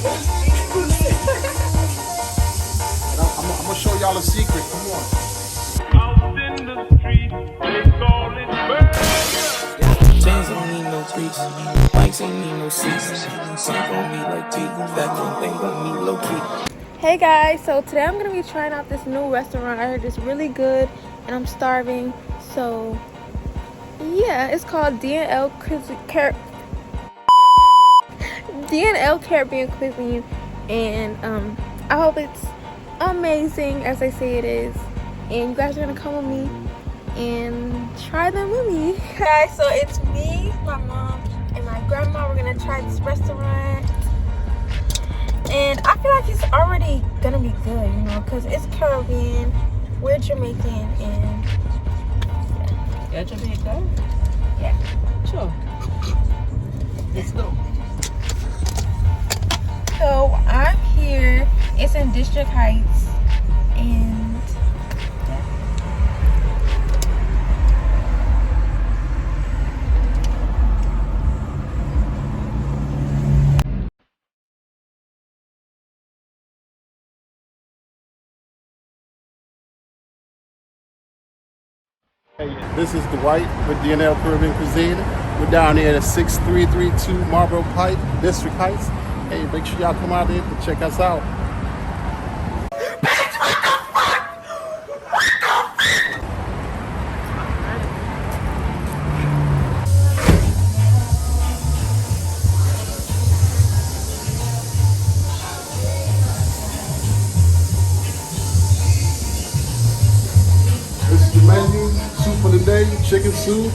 I'm gonna show y'all a secret. Come on. Out in the street, they call it burger. Chains don't need no crease, bikes ain't need no seats. Some gon' be like teeth, that one thing gon' be low key. Hey guys, so today I'm gonna be trying out this new restaurant. I heard it's really good and I'm starving. So yeah, it's called D&L Caribbean Cuisine, and I hope it's amazing as they say it is, and you guys are gonna come with me and try them with me. Guys, so it's me, my mom, and my grandma. We're gonna try this restaurant, and I feel like it's already gonna be good, you know, because it's Caribbean, we're Jamaican, and Yeah, Jamaica? yeah. Sure. Let's go. So I'm here, it's in District Heights, and Hey, this is Dwight with D&L Caribbean Cuisine. We're down here at 6332 Marlboro Pike, District Heights. Hey, make sure y'all come out here to check us out. This is the menu. Soup for the day, chicken soup.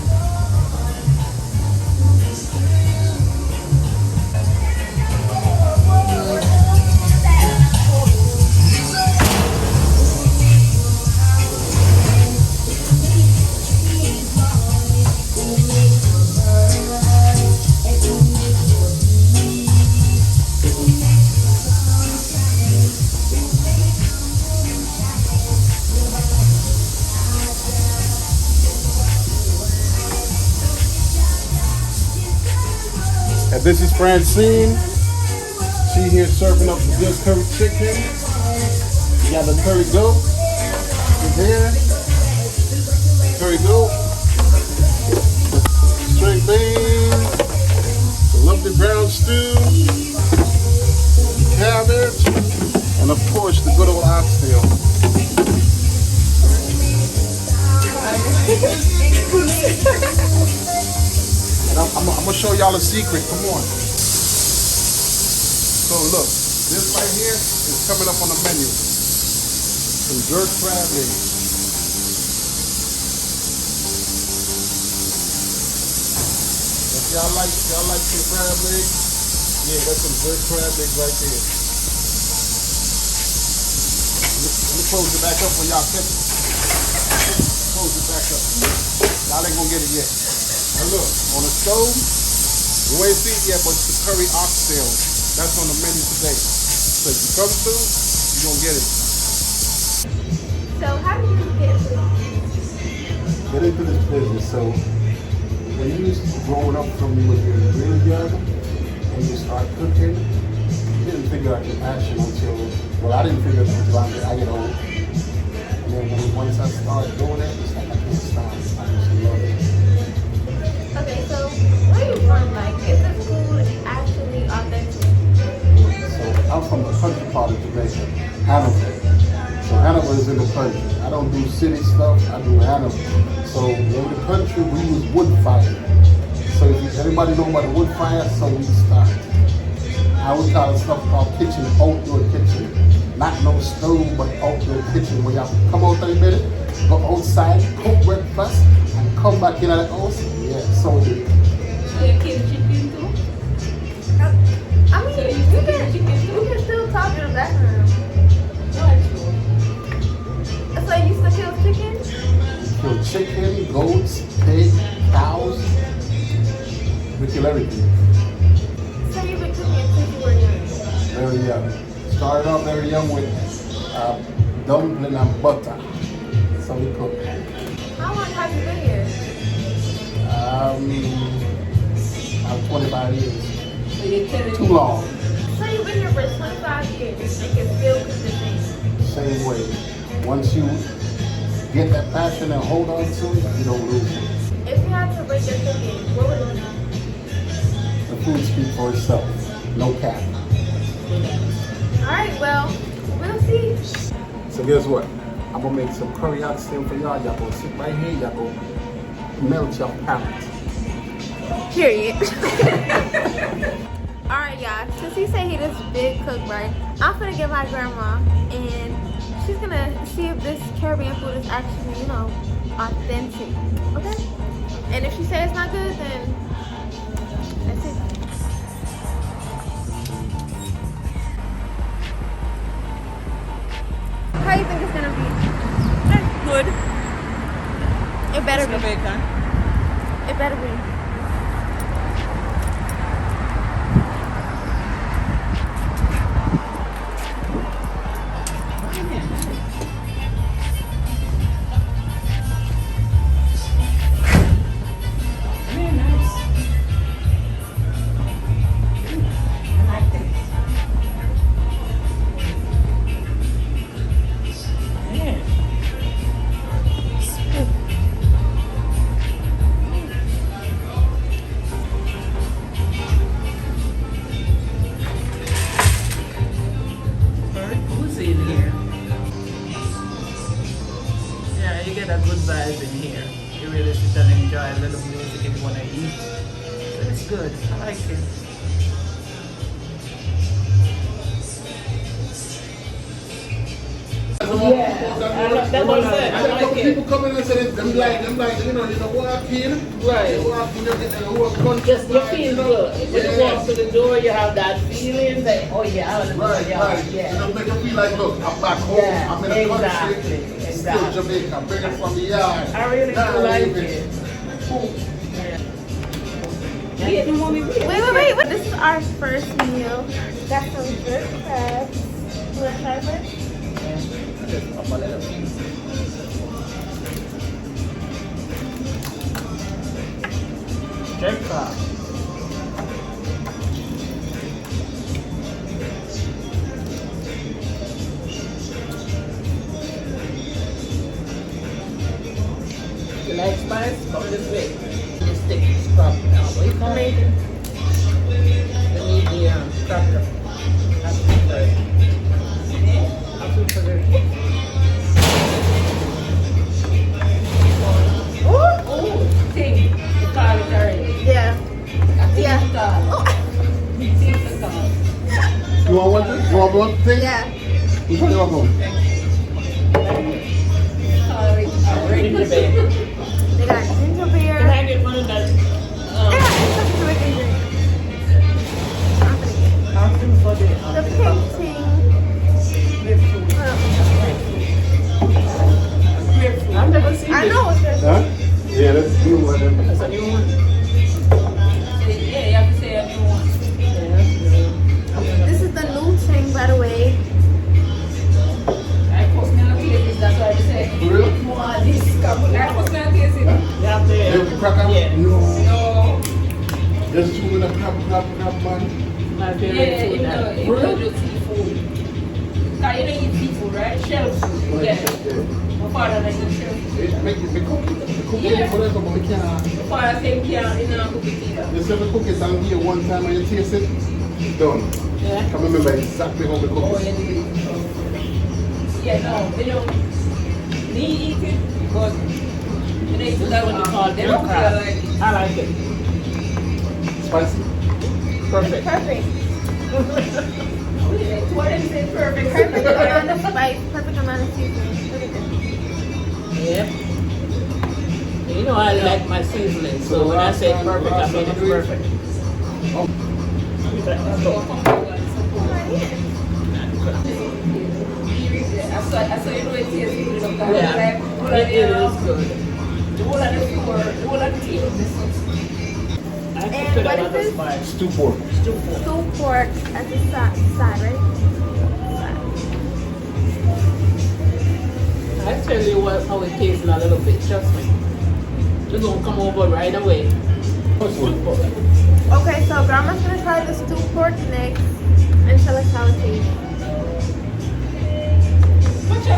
And this is Francine. She here serving up the good curry chicken. You got the curry goat in here. Curry goat. String beans. The lovely brown stew. Cabbage. And of course the good old oxtail. And I'm gonna show y'all a secret. Come on. So look, this right here is coming up on the menu. Some jerk crab legs. If y'all like some crab legs, yeah, that's some jerk crab legs right there. Let me close it back up when y'all catch it. Close it back up. Y'all ain't gonna get it yet. Now look, on the stove, you ain't seen it yet, but it's the curry oxtail. That's on the menu today. So if you come through, you're gonna get it. so how did you get into Get into this business. So when you was growing up from when you were really young and you start cooking, you didn't figure out your passion until, well, I didn't figure it out until I get old. And then once I started doing it, it's like I can't stop. I just love it. Okay, so where you from? Like, is the food actually authentic? So I'm from the country part of Jamaica, Hannibal. So Hannibal is in the country. I don't do city stuff, I do Hannibal. So in the country, we was wood fire. So if everybody know about the wood fire, so we start. I would call it stuff called kitchen, outdoor kitchen. Not no stove, but outdoor kitchen where y'all come out 30 minutes, go outside, cook breakfast, and come back in at the house. Yeah, so we do. So you kill chicken too? I mean, you can still talk in the background. No, it's So you still kill chicken? Kill chicken, goats, pig, cows. We kill everything. So you've been cooking since you were young? Very young. Started off very young with dumpling and butter. So we cook. How long have you been here? About 25 years. So you too long. So you've been here for 25 years and can still cook the same. Same way. Once you get that passion and hold on to it, you don't lose it. If you had to rate your cooking, what would it be? The food speaks for itself. No cap. Alright, well, we'll see. So guess what? I'm gonna make some curry out steam for y'all. Y'all gonna sit right here. Y'all gonna melt your palate. Period. Alright, y'all. Since he said he this big cook, right? I'm gonna get my grandma and she's gonna see if this Caribbean food is actually, you know, authentic. Okay? And if she says it's not good, then that's it. How you think it's gonna be? Good. It better be. Jamaican. It better be. Very nice. I like this. Yeah. Cuisine here. Yeah, you get a good vibe in here. You really sit and enjoy a little music if you want to eat. So it's good. I like it. That's what I said. I like it. People come in and say them like, you know, walk in. Right. You walk in, you get the whole country. Just you feel good. When you walk to the door, you have that feeling that, oh yeah, I want Right, to go. right. Yeah. You know, make you feel like, look, I'm back home. Yeah, I'm in the exactly, country. exactly. Still Jamaica. Bring it from the yard. I really Now do like leave it. Boom. Wait. This is our first meal. Got some good crabs. You want to try first? Jerk crab. You like spice? Come this way. You stick this crab now. What you call it? Amazing. You need the cracker. That's good. I'll do for this. Oh, thing. The car is carrying. Yeah. Yeah. You want one? You want one thing? Yeah. Which one do you want one? Ginger beer. They got ginger beer. Can I get one of that? They got extra Jamaican drink. I'm gonna get Asking for the the painting. I've never seen I this. know it's good. Huh? Yeah, that's the new one. That's a new one. Yeah, you have to say a new one. This is the new thing, by the way. I post me on taste that's why I say. For real? More this couple. I post me on taste it. You have to. You have the cracker? Yeah. No. No. Just two with a crab, man. My favorite Yeah, food you know, now. it just seafood. Cause you don't eat seafood, right? Shell food. Yeah. My father doesn't eat shell food. Make the cookie. The cookie Yeah. for them, but we can't. My father said he can't cook it either. You serve the cookies down here one time and you taste it, it's done. Yeah. I can remember exactly how the Oh, cookies. yeah, yeah, no, they don't. They eat it, but you know, it's That's what they call they jerk don't crab. feel like it. I like it. Spicy. Perfect. Perfect. What them say perfect. Perfect amount of spice. Perfect amount of seasoning. Everything. Yeah. You know I like my seasoning, so when I say perfect, I mean it's perfect. I saw you know it tastes good. Yeah, it is good. The whole of the flour, the whole of the tea of this. I And put what a is lot of this? spice. Stew pork. Stewed pork as a side, right? I tell you what, how it tastes in a little bit, trust me. It don't come over right away. First one. Okay, so grandma's gonna try the stewed pork next and tell us how it tastes.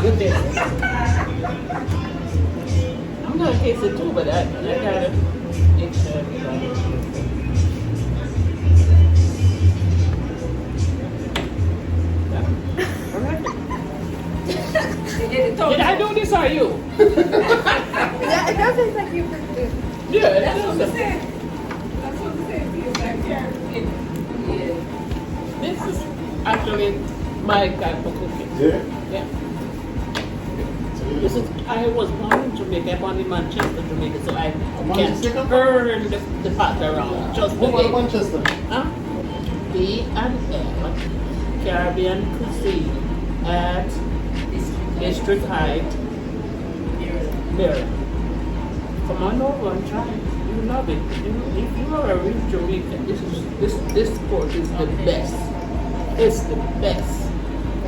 Good day. I'm gonna taste it too, but I gotta. It's Did I do this or you? Yeah, it does taste like you cooked it. Yeah, That's what I'm saying. That's what I'm saying. Feels like carrot. Yeah. this is actually my type of cooking. Yeah. Yeah. This is. I was born in Jamaica. I'm born in Manchester, Jamaica, so I can turn the pot around. Just the What about way. Manchester? Huh? B&M Caribbean Cuisine at District Height, Maryland. Come on over and try it. You love it. If you are a real Jamaican, this pork is the best. It's the best.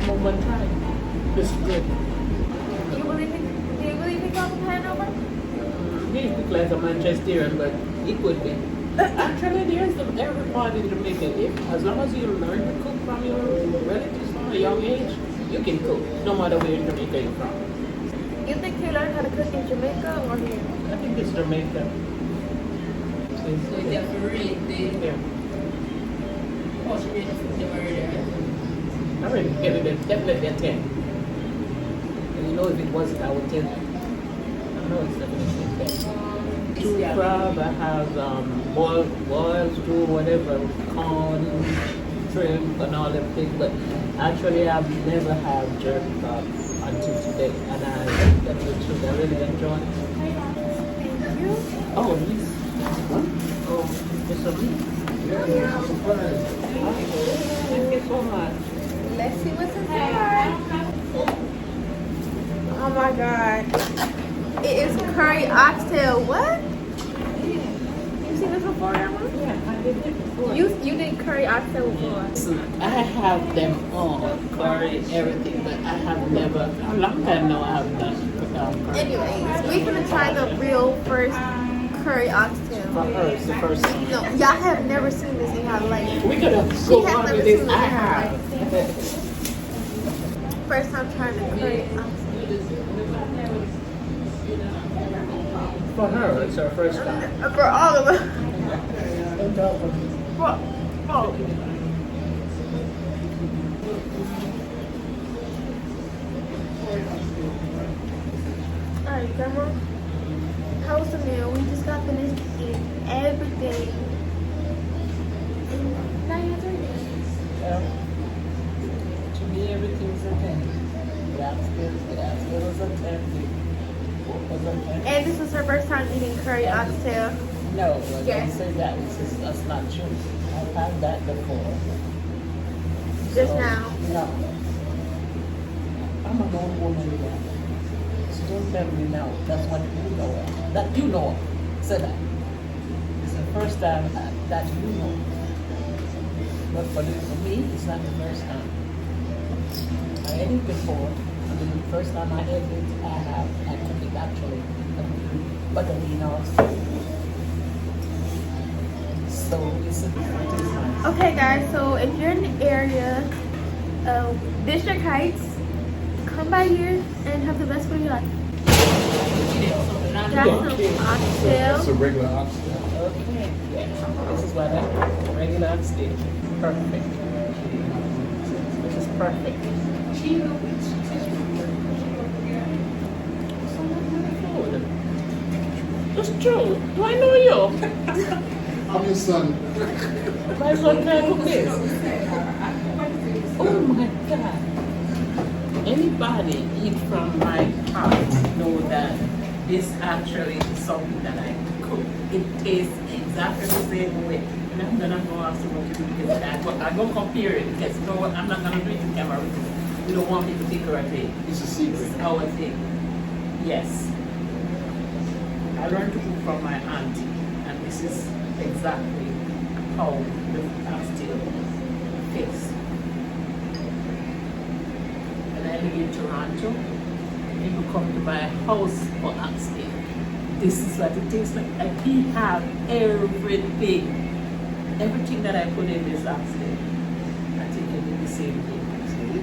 Come over and try it. It's good. Do you believe he called the pan over? He look like a Manchesterian, but he could be. Actually, there's everybody in Jamaica. As long as you learn to cook from your relatives from a young age, you can cook, no matter where in Jamaica you're from. You think he learned how to cook in Jamaica or here? I think it's Jamaica. So you have to rate the Yeah. portion rate of the murder. I would give it definitely a 10. And you know, if it wasn't, I would 10. I know it's definitely a 10. Two crab, I have boiled stew, whatever, corn, shrimp, and all them things. But actually, I've never had jerk crab until today, and I really enjoy it. Thank you. Oh, this. Oh, this one. Yeah, I'm surprised. Thank you so much. Let's see what's inside. Oh my god. It is curry oxtail. What? You seen this before, Grandma? Yeah, I did it before. You did curry oxtail before. I have them all, curry, everything, but I have never, a long time now I have done curry. Anyways, we're gonna try the real first curry oxtail. For her, it's the first time. No, y'all have never seen this in your life. We could have She go has on never with this. seen it I in her have. First time trying the curry oxtail. For her, it's her first time. For all of us. For, oh. Alright, Grandma. How was the meal? We just got finished eating everything. And now you're drinking. To me, everything's okay. The upstairs was a 10. And this is her first time eating curry oxtail. No, I Yes. don't say that. That's not true. I've had that before. Just So, now. No. I'm an old woman again. So don't tell me now. That's what you know. That you know. Say that. It's the first time that you know. But for me, it's not the first time. I ate it before. I mean, the first time I ate it, I cooked it actually. Butterbean. So it's nice. Okay, guys, so if you're in the area of District Heights, come by here and have the best food of your life. Got some oxtail. It's a regular oxtail. Okay, yeah. This is what I regular steak. Perfect. This is perfect. That's true. Do I know you? I'm your son. My son can cook this. Oh my God. Anybody eat from my house know that this actually is something that I cook. It tastes exactly the same way. And I'm gonna go ask you what to do because I'm gonna compare it because you know what, I'm not gonna do it in camera. We don't want people to think our thing. It's a This secret. is our thing. Yes. I learned to cook from my auntie, and this is exactly how the oxtail tastes. When I live in Toronto, people come to my house for oxtail. This is what it tastes like. And we have everything. Everything that I put in this oxtail, I think I did the same thing. See?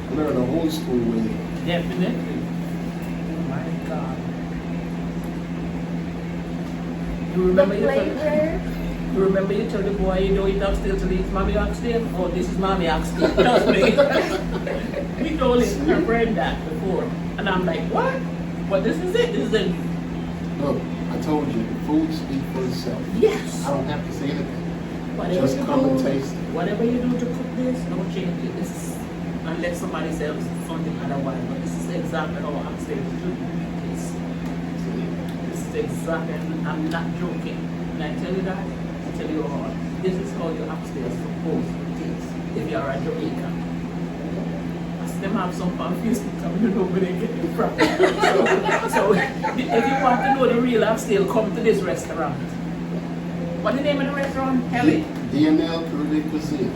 I learned the old school way. Definitely. Oh my God. You remember The you flavor. You remember you tell the boy you don't eat oxtail till he eats mommy oxtail? Oh, this is mommy oxtail. Trust me. He told her friend that before. And I'm like, what? But this is it. This is it. Look, I told you, food speaks for itself. Yes. I don't have to say anything. Whatever Just you come do, and taste it. whatever you do to cook this, don't change it. This is, unless somebody says something otherwise. But this is exactly how oxtail is do. This is exactly, I'm not joking. When I tell you that, I tell you all. This is how your oxtail is supposed to taste if you are a Jamaican. Them have some confused because you know where they get it from. So if you want to know the real oxtail, come to this restaurant. What's the name of the restaurant? Tell it. DNL Caribbean Cuisine.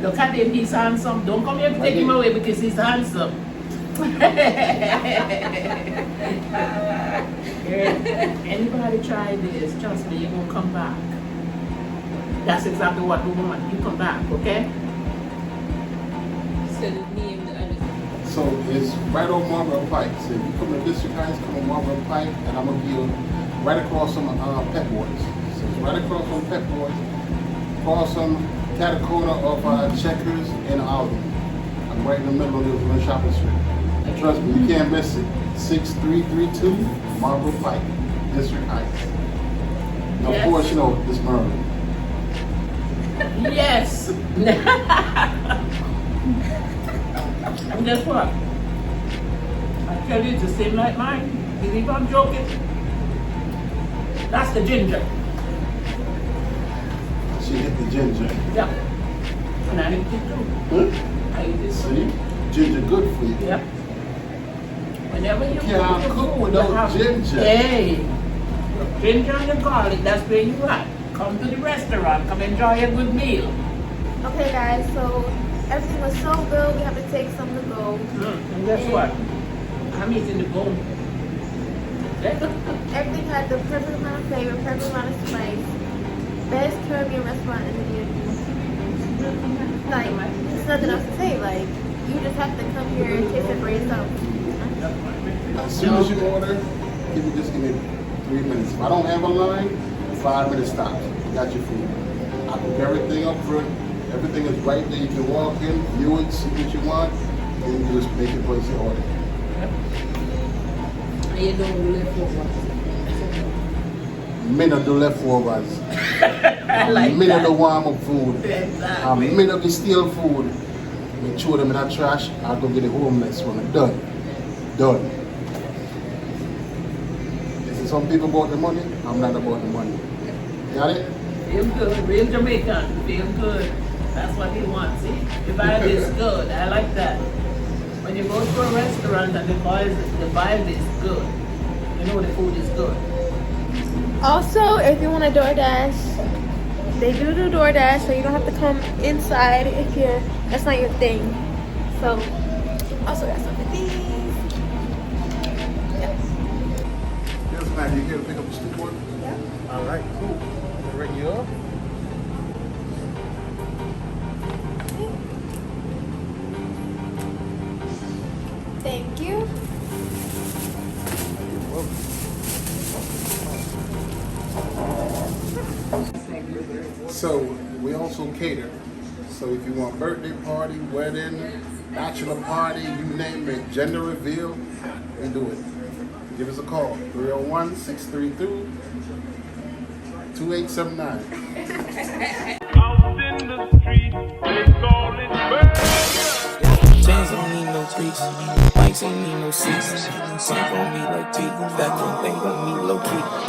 Look at him, he's handsome. Don't come here to take him away because he's handsome. Anybody try this, trust me, you're going to come back. That's exactly what we want. You come back, okay? So the name, So it's right on Marlboro Pike. So if you come to District Heights, come on Marlboro Pike, and I'm gonna be right across from Pet Boys. So it's right across from Pet Boys, across from catty corner of Checkers and Aldi. I'm right in the middle of the shopping street. And trust me, you can't miss it. 6332 Marlboro Pike, District Heights. And of course, you know it's Merlin. yes. And guess what? I tell you, it's the same like mine. Believe I'm joking. That's the ginger. She hit the ginger. Yeah. And I eat it too. Huh? I eat it too. See? Ginger good for you. Yep. Whenever you Can't your cook food, without you have- ginger. Hey, ginger and the garlic, that's where you at. Come to the restaurant, come enjoy a good meal. Okay, guys. So everything was so good. We have to take some to go. And guess what? I'm eating the bone. Everything had the perfect amount of flavor, perfect amount of spice. Best Caribbean restaurant in the community. Like, there's nothing else to say. Like, you just have to come here and taste it for yourself. As soon as you order, just give me 3 minutes. If I don't have a line, 5 minutes tops. You got your food. I cook everything up front. Everything is right there. You can walk in, view it, see what you want, and you just make it place your order. And you don't do leftovers. Men do leftovers. I like Men that. do warm up food. Exactly. Men do steal food. We throw them in the trash. I'll go get the homeless one. Done. Done. Listen, some people about the money. I'm not about the money. Got it? Feel good, real Jamaican, feel good. That's what he wants. See, the vibe is good. I like that. When you go to a restaurant and the vibe is good, you know the food is good. Also, if you want to DoorDash, they do DoorDash, so you don't have to come inside if that's not your thing. So, also got some of these. Yes. Yes, man. You here to pick up the stick one? Yeah. All right, cool. Ring you up. Thank you. So we also cater. So if you want birthday party, wedding, bachelor party, you name it, gender reveal, we do it. Give us a call, 301-632-2879. Out in the street, they call it burger. Chains don't need no crease, bikes ain't need no seats. Sink on me like teeth, that don't think on me low key.